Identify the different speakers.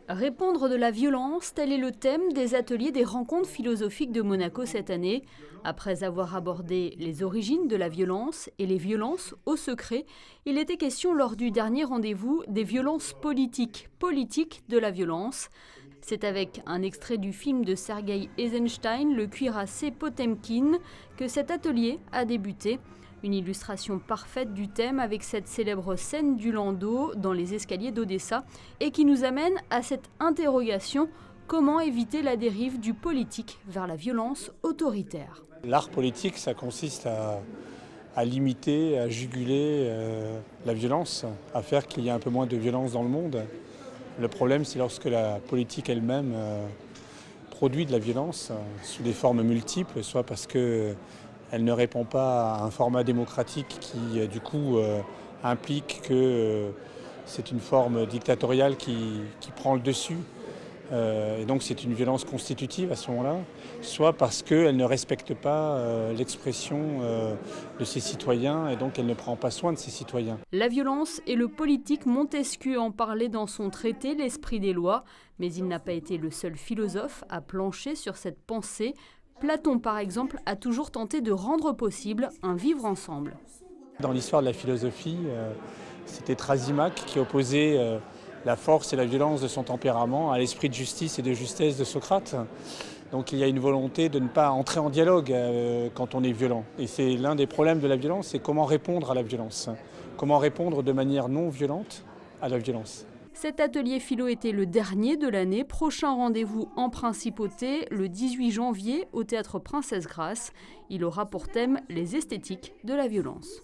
Speaker 1: Répandre de la violence, tel est le thème des ateliers des rencontres philosophiques de Monaco cette année. Après avoir abordé les origines de la violence et les violences au secret, il était question lors du dernier rendez-vous des violences politiques de la violence. C'est avec un extrait du film de Sergueï Eisenstein, Le cuirassé Potemkin, que cet atelier a débuté. Une illustration parfaite du thème avec cette célèbre scène du landau dans les escaliers d'Odessa et qui nous amène à cette interrogation: comment éviter la dérive du politique vers la violence autoritaire?
Speaker 2: L'art politique, ça consiste à limiter, à juguler la violence, à faire qu'il y ait un peu moins de violence dans le monde. Le problème, c'est lorsque la politique elle-même produit de la violence sous des formes multiples, soit parce que elle ne répond pas à un format démocratique qui, du coup, implique que c'est une forme dictatoriale qui prend le dessus. Et donc c'est une violence constitutive à ce moment-là, soit parce qu'elle ne respecte pas l'expression de ses citoyens et donc elle ne prend pas soin de ses citoyens.
Speaker 1: La violence et le politique, Montesquieu en parlait dans son traité L'Esprit des lois, mais il n'a pas été le seul philosophe à plancher sur cette pensée. Platon, par exemple, a toujours tenté de rendre possible un vivre ensemble.
Speaker 2: Dans l'histoire de la philosophie, c'était Thrasymach qui opposait la force et la violence de son tempérament à l'esprit de justice et de justesse de Socrate. Donc il y a une volonté de ne pas entrer en dialogue quand on est violent. Et c'est l'un des problèmes de la violence, c'est comment répondre à la violence. Comment répondre de manière non violente à la violence.
Speaker 1: Cet atelier philo était le dernier de l'année. Prochain rendez-vous en principauté, le 18 janvier, au théâtre Princesse Grace. Il aura pour thème les esthétiques de la violence.